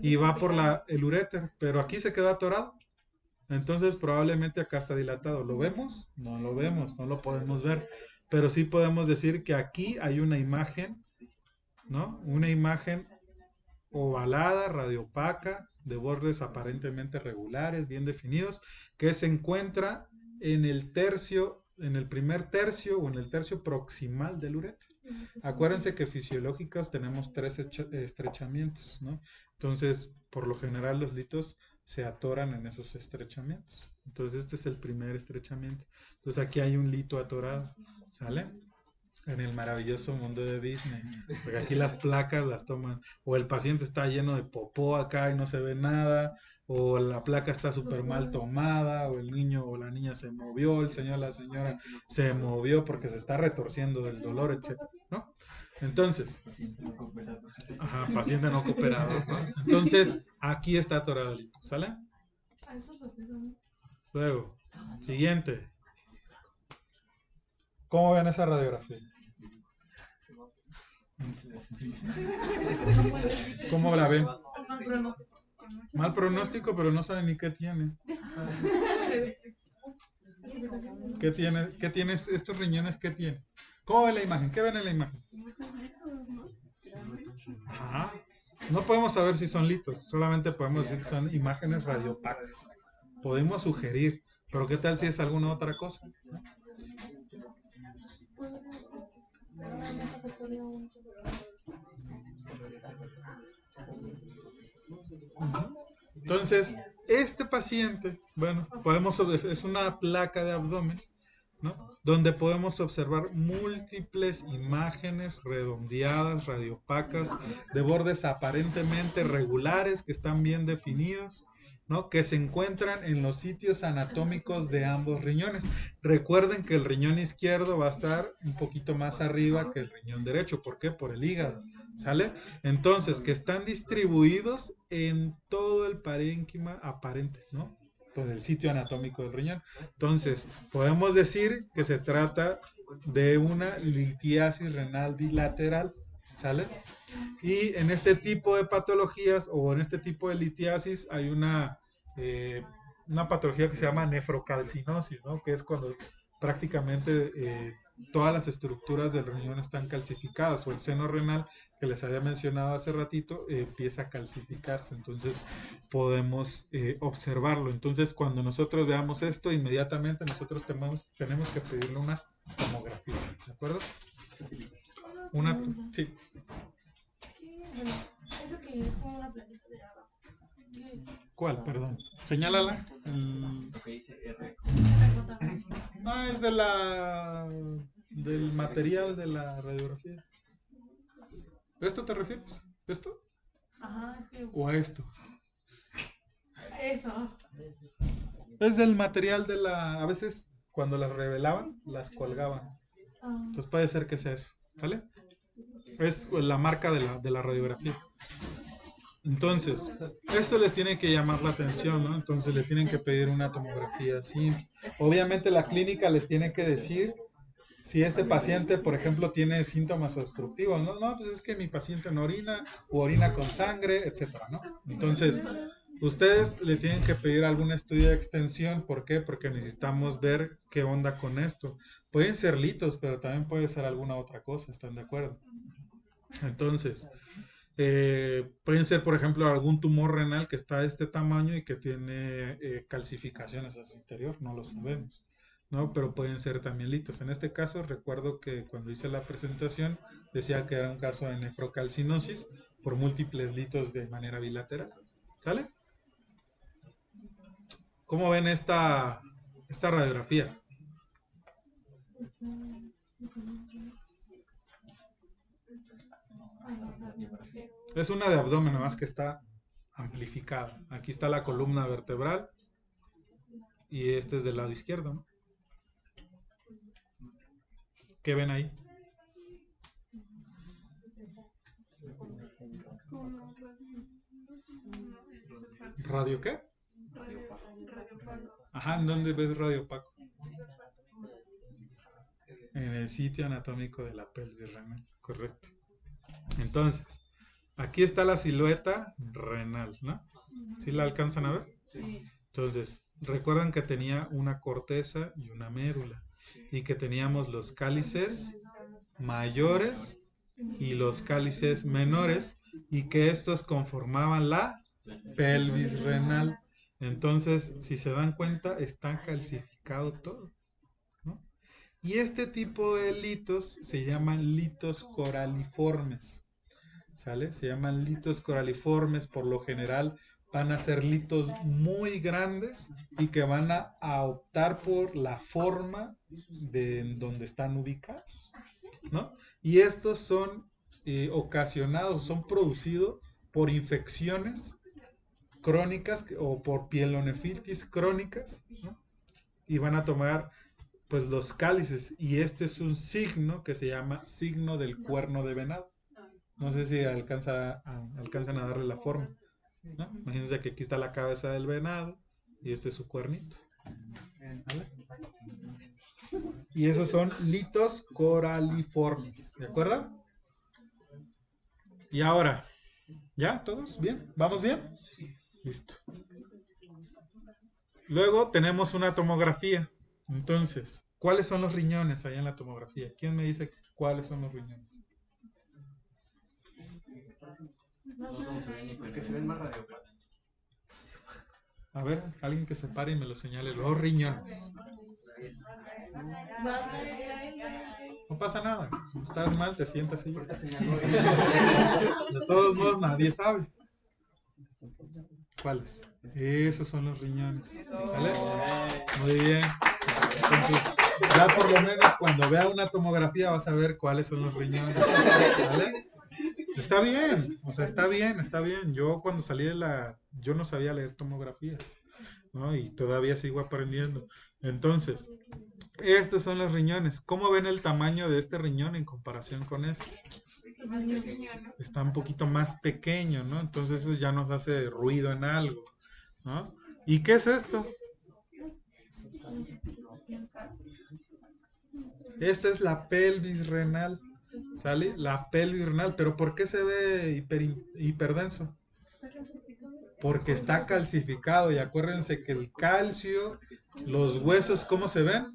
Y va por el uréter, pero aquí se quedó atorado. Entonces probablemente acá está dilatado. ¿Lo vemos? No lo vemos, no lo podemos ver. Pero sí podemos decir que aquí hay una imagen, ¿no? Una imagen ovalada, radiopaca, de bordes aparentemente regulares, bien definidos, que se encuentra en el tercio, en el primer tercio o en el tercio proximal del ureter. Acuérdense que fisiológicos tenemos tres estrechamientos, ¿no? Entonces, por lo general los litos se atoran en esos estrechamientos. Entonces, este es el primer estrechamiento. Entonces, aquí hay un lito atorado, ¿sale? En el maravilloso mundo de Disney. Porque aquí las placas las toman. O el paciente está lleno de popó acá y no se ve nada. O la placa está súper mal tomada. O el niño o la niña se movió. El señor o la señora se movió porque se está retorciendo del dolor, etcétera, ¿no? Entonces, ajá, paciente no cooperado, ¿no? Entonces, aquí está atorado el hito, ¿sale? Luego, siguiente. ¿Cómo ven esa radiografía? ¿Cómo la ven? Mal pronóstico, pero no saben ni qué tiene. ¿Qué tiene? ¿Qué tienes? Estos riñones, ¿qué tiene? ¿Cómo ven la imagen? ¿Qué ven en la imagen? Ajá. No podemos saber si son litos, solamente podemos decir que son imágenes radiopacas. Podemos sugerir, pero ¿qué tal si es alguna otra cosa? Entonces, este paciente, bueno, es una placa de abdomen, ¿no? Donde podemos observar múltiples imágenes redondeadas, radiopacas, de bordes aparentemente regulares que están bien definidos, ¿no? Que se encuentran en los sitios anatómicos de ambos riñones. Recuerden que el riñón izquierdo va a estar un poquito más arriba que el riñón derecho. ¿Por qué? Por el hígado, ¿sale? Entonces, que están distribuidos en todo el parénquima aparente, ¿no? Pues el sitio anatómico del riñón. Entonces, podemos decir que se trata de una litiasis renal bilateral, ¿sale? Y en este tipo de patologías o en este tipo de litiasis hay una patología que se llama nefrocalcinosis, ¿no? Que es cuando prácticamente todas las estructuras del riñón están calcificadas, o el seno renal que les había mencionado hace ratito empieza a calcificarse. Entonces podemos observarlo. Entonces cuando nosotros veamos esto, inmediatamente nosotros tenemos que pedirle una tomografía, ¿de acuerdo? Una, sí. Bueno, eso que es como una plantita de agua. ¿Cuál? Perdón. Señálala. Lo que dice R. Ah, es del material de la radiografía. ¿Esto te refieres? ¿Esto? Ajá, es que. ¿O a esto? Eso. Es del material de la... A veces cuando las revelaban, las colgaban. Entonces puede ser que sea eso. ¿Sale? Es la marca de la radiografía. Entonces, esto les tiene que llamar la atención, ¿no? Entonces le tienen que pedir una tomografía simple. Obviamente la clínica les tiene que decir si este paciente, por ejemplo, tiene síntomas obstructivos, ¿no? No, pues es que mi paciente no orina o orina con sangre, etcétera, ¿no? Entonces, ustedes le tienen que pedir algún estudio de extensión. ¿Por qué? Porque necesitamos ver qué onda con esto. Pueden ser litos, pero también puede ser alguna otra cosa, ¿están de acuerdo? Entonces, pueden ser, por ejemplo, algún tumor renal que está de este tamaño y que tiene calcificaciones a su interior, no lo sabemos, ¿no? Pero pueden ser también litos. En este caso, recuerdo que cuando hice la presentación decía que era un caso de nefrocalcinosis por múltiples litos de manera bilateral. ¿Sale? ¿Cómo ven esta radiografía? Es una de abdomen, nada más que está amplificada. Aquí está la columna vertebral y este es del lado izquierdo, ¿no? ¿Qué ven ahí? ¿Radio qué? Ajá, ¿en dónde ves radiopaco? En el sitio anatómico de la pelvis renal, correcto. Entonces, aquí está la silueta renal, ¿no? ¿Sí la alcanzan a ver? Sí. Entonces, recuerdan que tenía una corteza y una mérula y que teníamos los cálices mayores y los cálices menores, y que estos conformaban la pelvis renal. Entonces, si se dan cuenta, está calcificado todo, ¿no? Y este tipo de litos se llaman litos coraliformes, ¿sale? Se llaman litos coraliformes, por lo general van a ser litos muy grandes y que van a optar por la forma de donde están ubicados, ¿no? Y estos son ocasionados, son producidos por infecciones crónicas o por pielonefritis crónicas, ¿no? Y van a tomar pues los cálices, y este es un signo que se llama signo del cuerno de venado. No sé si alcanzan a darle la forma, ¿no? Imagínense que aquí está la cabeza del venado y este es su cuernito, ¿vale? Y esos son litos coraliformes, ¿de acuerdo? Y ahora, ¿ya? ¿Todos? ¿Bien? ¿Vamos bien? Listo. Luego tenemos una tomografía. Entonces, ¿cuáles son los riñones allá en la tomografía? ¿Quién me dice cuáles son los riñones? No se ven ni Los que se ven más radiopatenses. A ver, alguien que se pare y me lo señale. Los riñones. No pasa nada. Estás mal, te sientas así. Ahorita señaló De todos modos, nadie sabe. ¿Cuáles? Esos son los riñones. ¿Vale? Muy bien. Entonces, ya por lo menos cuando vea una tomografía vas a ver cuáles son los riñones. ¿Vale? Está bien, o sea, está bien, está bien. Yo cuando salí yo no sabía leer tomografías, ¿no? Y todavía sigo aprendiendo. Entonces, estos son los riñones. ¿Cómo ven el tamaño de este riñón en comparación con este? Está un poquito más pequeño, ¿no? Entonces eso ya nos hace ruido en algo, ¿no? ¿Y qué es esto? Esta es la pelvis renal, ¿sale? La pelvis renal, pero ¿por qué se ve hiperdenso? Porque está calcificado, y acuérdense que el calcio, los huesos, ¿cómo se ven?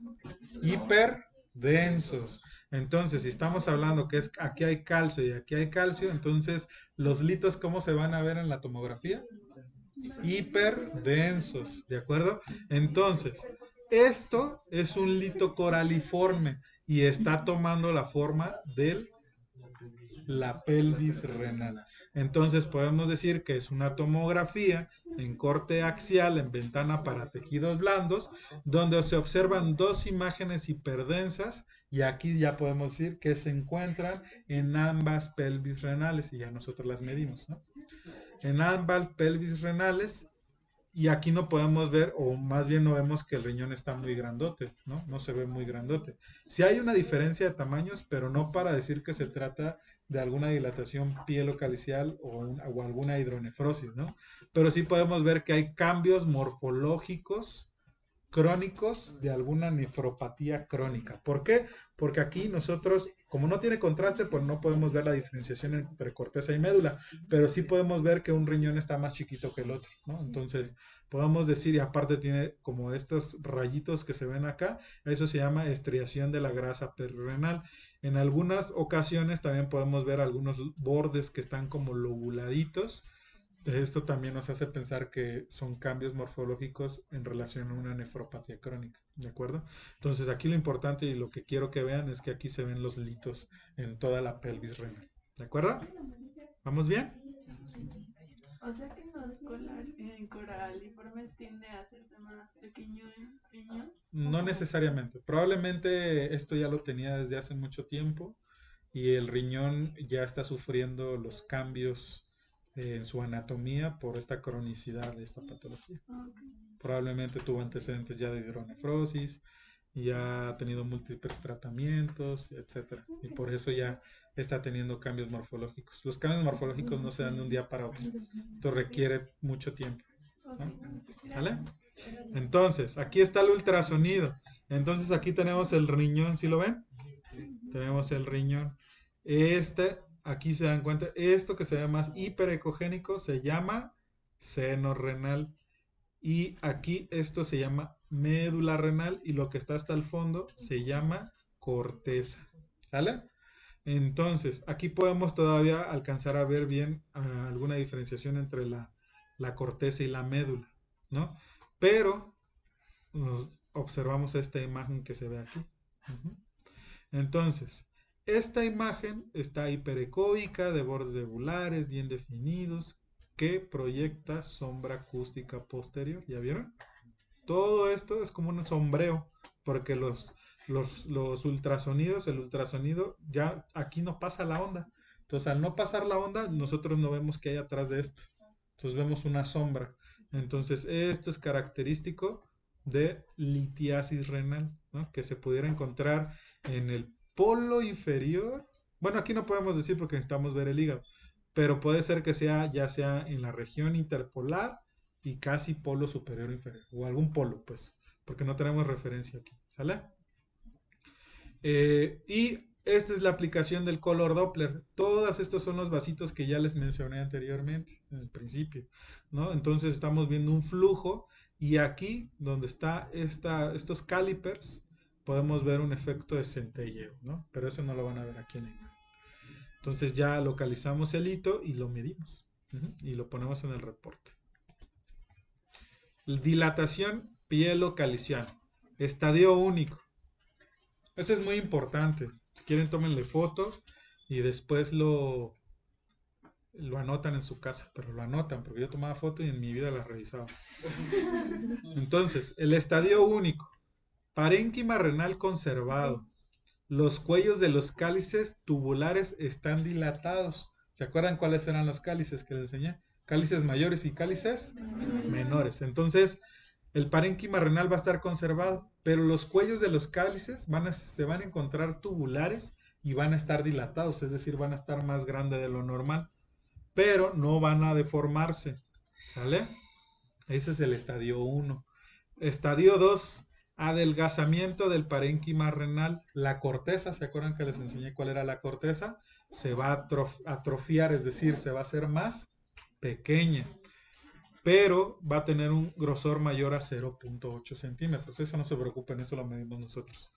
Hiperdensos. Entonces, si estamos hablando que aquí hay calcio y aquí hay calcio, entonces los litos, ¿cómo se van a ver en la tomografía? Hiperdensos, ¿de acuerdo? Entonces, esto es un lito coraliforme y está tomando la forma de la pelvis renal. Entonces podemos decir que es una tomografía en corte axial en ventana para tejidos blandos, donde se observan dos imágenes hiperdensas, y aquí ya podemos decir que se encuentran en ambas pelvis renales y ya nosotros las medimos, ¿no? En ambas pelvis renales. Y aquí no podemos ver, o más bien no vemos que el riñón está muy grandote, ¿no? No se ve muy grandote. Sí hay una diferencia de tamaños, pero no para decir que se trata de alguna dilatación pielocalicial o alguna hidronefrosis, ¿no? Pero sí podemos ver que hay cambios morfológicos crónicos de alguna nefropatía crónica. ¿Por qué? Porque aquí nosotros, como no tiene contraste, pues no podemos ver la diferenciación entre corteza y médula, pero sí podemos ver que un riñón está más chiquito que el otro, ¿no? Entonces, podemos decir, y aparte tiene como estos rayitos que se ven acá, eso se llama estriación de la grasa perirenal. En algunas ocasiones también podemos ver algunos bordes que están como lobuladitos. Esto también nos hace pensar que son cambios morfológicos en relación a una nefropatía crónica, ¿de acuerdo? Entonces aquí lo importante y lo que quiero que vean es que aquí se ven los litos en toda la pelvis renal, ¿de acuerdo? ¿Vamos bien? O sea que los coraliformes tiende a hacerse más pequeño el riñón. No necesariamente. Probablemente esto ya lo tenía desde hace mucho tiempo y el riñón ya está sufriendo los cambios en su anatomía por esta cronicidad de esta patología. Probablemente tuvo antecedentes ya de hidronefrosis, ya ha tenido múltiples tratamientos, etcétera, y por eso ya está teniendo cambios morfológicos. Los cambios morfológicos no se dan de un día para otro. Esto requiere mucho tiempo, ¿no? ¿Vale? Entonces, aquí está el ultrasonido. Entonces aquí tenemos el riñón, ¿sí lo ven? Tenemos el riñón. Aquí se dan cuenta, esto que se ve más hiperecogénico se llama seno renal. Y aquí esto se llama médula renal y lo que está hasta el fondo se llama corteza. ¿Sale? Entonces, aquí podemos todavía alcanzar a ver bien alguna diferenciación entre la corteza y la médula, ¿no? Pero observamos esta imagen que se ve aquí. Ujú. Entonces, esta imagen está hiperecoica, de bordes regulares, bien definidos, que proyecta sombra acústica posterior. ¿Ya vieron? Todo esto es como un sombreo, porque los ultrasonidos, el ultrasonido, ya aquí no pasa la onda. Entonces, al no pasar la onda, nosotros no vemos qué hay atrás de esto. Entonces, vemos una sombra. Entonces, esto es característico de litiasis renal, ¿no? Que se pudiera encontrar en el polo inferior. Bueno, aquí no podemos decir porque necesitamos ver el hígado, pero puede ser que sea ya sea en la región interpolar y casi polo superior o inferior, o algún polo, pues, porque no tenemos referencia aquí, ¿sale? Y esta es la aplicación del color Doppler. Todos estos son los vasitos que ya les mencioné anteriormente, en el principio, ¿no? Entonces estamos viendo un flujo y aquí, donde está estos calipers, podemos ver un efecto de centelleo, ¿no? Pero eso no lo van a ver aquí en la imagen. Entonces ya localizamos el hito y lo medimos. Y lo ponemos en el reporte. Dilatación pielocaliciana. Estadio único. Eso es muy importante. Si quieren, tómenle foto y después lo anotan en su casa. Pero lo anotan, porque yo tomaba foto y en mi vida la revisaba. Entonces, el estadio único. Parénquima renal conservado. Los cuellos de los cálices tubulares están dilatados. ¿Se acuerdan cuáles eran los cálices que les enseñé? Cálices mayores y cálices menores. Entonces, el parénquima renal va a estar conservado, pero los cuellos de los cálices se van a encontrar tubulares y van a estar dilatados, es decir, van a estar más grandes de lo normal, pero no van a deformarse. ¿Sale? Ese es el estadio 1. Estadio 2, adelgazamiento del parénquima renal. La corteza, ¿se acuerdan que les enseñé cuál era la corteza? Se va a atrofiar, es decir, se va a hacer más pequeña, pero va a tener un grosor mayor a 0.8 centímetros. Eso no se preocupen, eso lo medimos nosotros.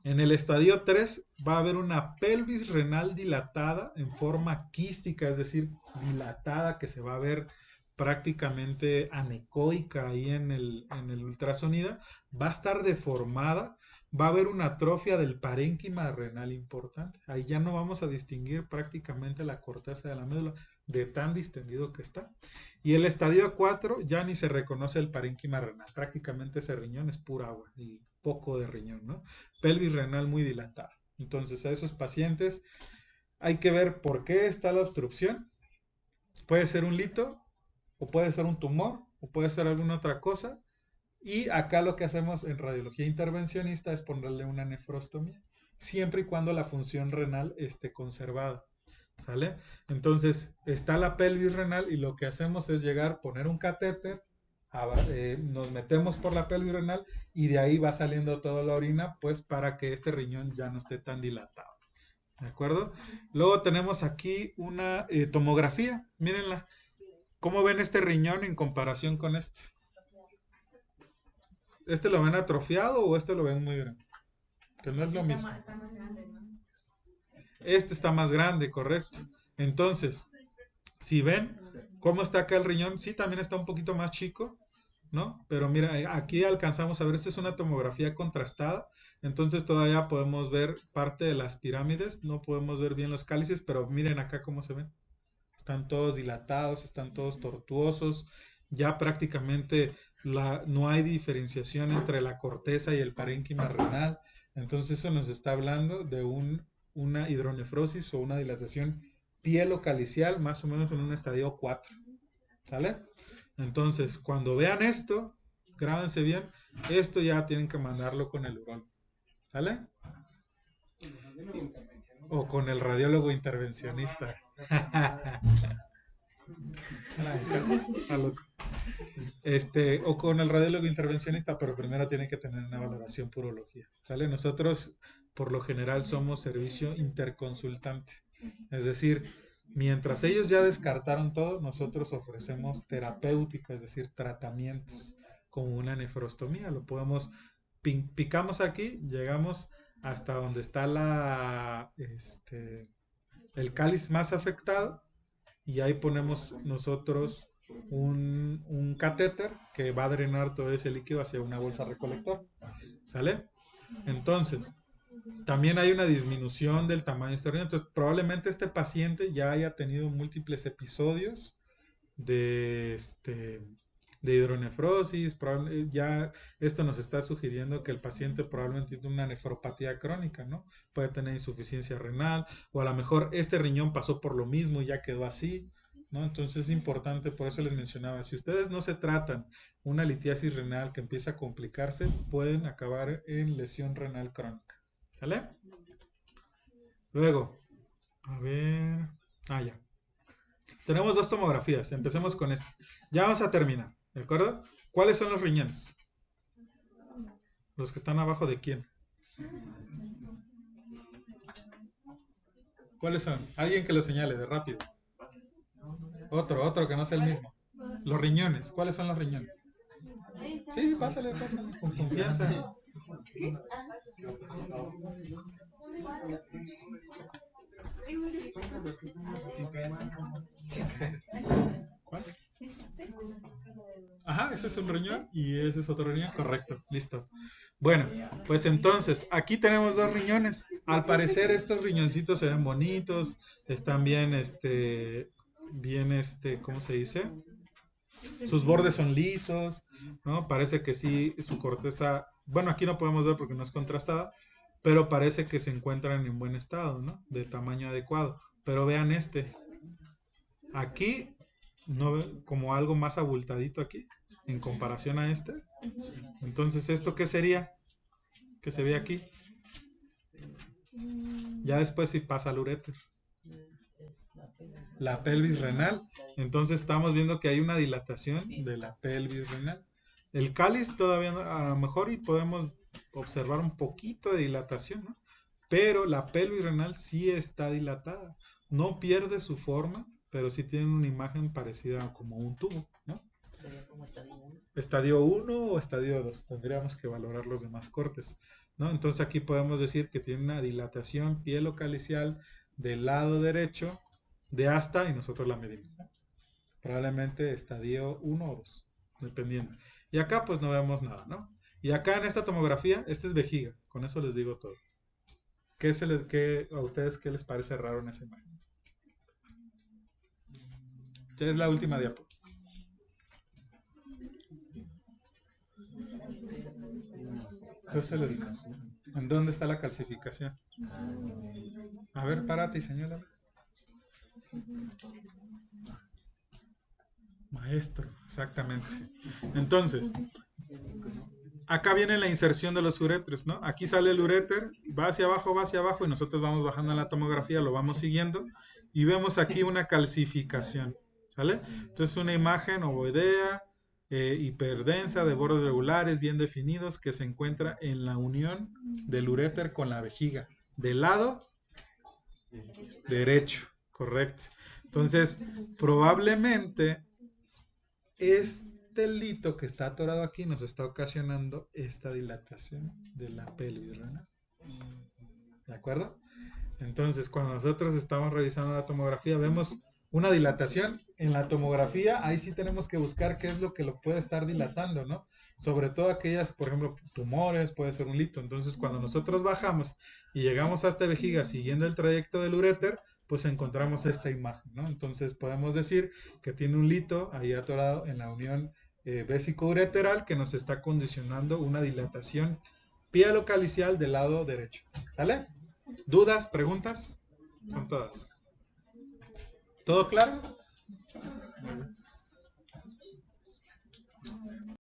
En el estadio 3 va a haber una pelvis renal dilatada en forma quística, es decir, dilatada, que se va a ver prácticamente anecoica ahí en el ultrasonido. Va a estar deformada, va a haber una atrofia del parénquima renal importante. Ahí ya no vamos a distinguir prácticamente la corteza de la médula de tan distendido que está. Y el estadio 4 ya ni se reconoce el parénquima renal. Prácticamente ese riñón es pura agua y poco de riñón, ¿no? Pelvis renal muy dilatada. Entonces a esos pacientes hay que ver por qué está la obstrucción. Puede ser un lito, o puede ser un tumor, o puede ser alguna otra cosa. Y acá lo que hacemos en radiología intervencionista es ponerle una nefrostomía, siempre y cuando la función renal esté conservada. ¿Sale? Entonces está la pelvis renal y lo que hacemos es llegar, poner un catéter, nos metemos por la pelvis renal y de ahí va saliendo toda la orina, pues para que este riñón ya no esté tan dilatado. ¿De acuerdo? Luego tenemos aquí una tomografía, mírenla. ¿Cómo ven este riñón en comparación con este? ¿Este lo ven atrofiado o este lo ven muy grande? Que no es lo mismo. Está más grande, ¿no? Este está más grande, correcto. Entonces, si ven cómo está acá el riñón, sí, también está un poquito más chico, ¿no? Pero mira, aquí alcanzamos a ver, esta es una tomografía contrastada, entonces todavía podemos ver parte de las pirámides, no podemos ver bien los cálices, pero miren acá cómo se ven. Están todos dilatados, están todos tortuosos, ya prácticamente no hay diferenciación entre la corteza y el parénquima renal, entonces eso nos está hablando de una hidronefrosis o una dilatación pielocalicial más o menos en un estadio 4. ¿Sale? Entonces, cuando vean esto, grábense bien, esto ya tienen que mandarlo con el urólogo. ¿Sale? O con el radiólogo intervencionista. O con el radiólogo intervencionista, pero primero tiene que tener una valoración por urología. ¿Sale? Nosotros, por lo general, somos servicio interconsultante. Es decir, mientras ellos ya descartaron todo, nosotros ofrecemos terapéutica, es decir, tratamientos como una nefrostomía. Lo podemos, picamos aquí, llegamos hasta donde está el cáliz más afectado, y ahí ponemos nosotros un catéter que va a drenar todo ese líquido hacia una bolsa recolector. ¿Sale? Entonces, también hay una disminución del tamaño de este riñón. Entonces, probablemente este paciente ya haya tenido múltiples episodios de hidronefrosis. Ya esto nos está sugiriendo que el paciente probablemente tiene una nefropatía crónica, ¿no? Puede tener insuficiencia renal, o a lo mejor este riñón pasó por lo mismo y ya quedó así, ¿no? Entonces es importante, por eso les mencionaba, si ustedes no se tratan una litiasis renal que empieza a complicarse, pueden acabar en lesión renal crónica. ¿Sale? Luego, a ver, ya. Tenemos 2 tomografías, empecemos con esta. Ya vamos a terminar, ¿de acuerdo? ¿Cuáles son los riñones? Los que están abajo de quién. ¿Cuáles son? Alguien que lo señale de rápido. Otro que no sea el mismo. Los riñones. ¿Cuáles son los riñones? Sí, pásale, con confianza. ¿Cuál? Ajá, ese es un riñón y ese es otro riñón. Correcto, listo. Bueno, pues entonces, aquí tenemos 2 riñones. Al parecer estos riñoncitos se ven bonitos, están bien, ¿cómo se dice? Sus bordes son lisos, ¿no? Parece que sí, su corteza, bueno, aquí no podemos ver porque no es contrastada, pero parece que se encuentran en buen estado, ¿no? De tamaño adecuado. Pero vean aquí, ¿no ve como algo más abultadito aquí, en comparación a este? Entonces, ¿esto qué sería? Que se ve aquí. Ya después si pasa al uréter. La pelvis renal. Entonces estamos viendo que hay una dilatación de la pelvis renal. El cáliz todavía no, a lo mejor y podemos observar un poquito de dilatación, ¿no? Pero la pelvis renal sí está dilatada. No pierde su forma, pero sí tiene una imagen parecida como un tubo, ¿no? ¿Sería como estadio 1? Estadio 1 o estadio 2. Tendríamos que valorar los demás cortes, ¿no? Entonces aquí podemos decir que tiene una dilatación pielocalicial del lado derecho de asta y nosotros la medimos, ¿no? Probablemente estadio 1 o 2, dependiendo. Y acá pues no vemos nada, ¿no? Y acá en esta tomografía, esta es vejiga. Con eso les digo todo. ¿A ustedes qué les parece raro en esa imagen? Ya es la última diapo. Entonces, ¿en dónde está la calcificación? A ver, párate y señálame. Maestro, exactamente. Entonces, acá viene la inserción de los uréteres, ¿no? Aquí sale el uréter, va hacia abajo y nosotros vamos bajando en la tomografía, lo vamos siguiendo y vemos aquí una calcificación, ¿sale? Entonces una imagen ovoidea, hiperdensa, de bordes regulares, bien definidos, que se encuentra en la unión del uréter con la vejiga, del lado derecho, correcto. Entonces, probablemente este lito que está atorado aquí nos está ocasionando esta dilatación de la pelvis renal. ¿De acuerdo? Entonces, cuando nosotros estamos revisando la tomografía, vemos una dilatación en la tomografía. Ahí sí tenemos que buscar qué es lo que lo puede estar dilatando, ¿no? Sobre todo aquellas, por ejemplo, tumores, puede ser un lito. Entonces, cuando nosotros bajamos y llegamos a esta vejiga siguiendo el trayecto del uréter, pues encontramos esta imagen, ¿no? Entonces, podemos decir que tiene un lito ahí atorado en la unión vésico-ureteral que nos está condicionando una dilatación pielocalicial del lado derecho. ¿Sale? ¿Dudas? ¿Preguntas? Son todas. ¿Todo claro?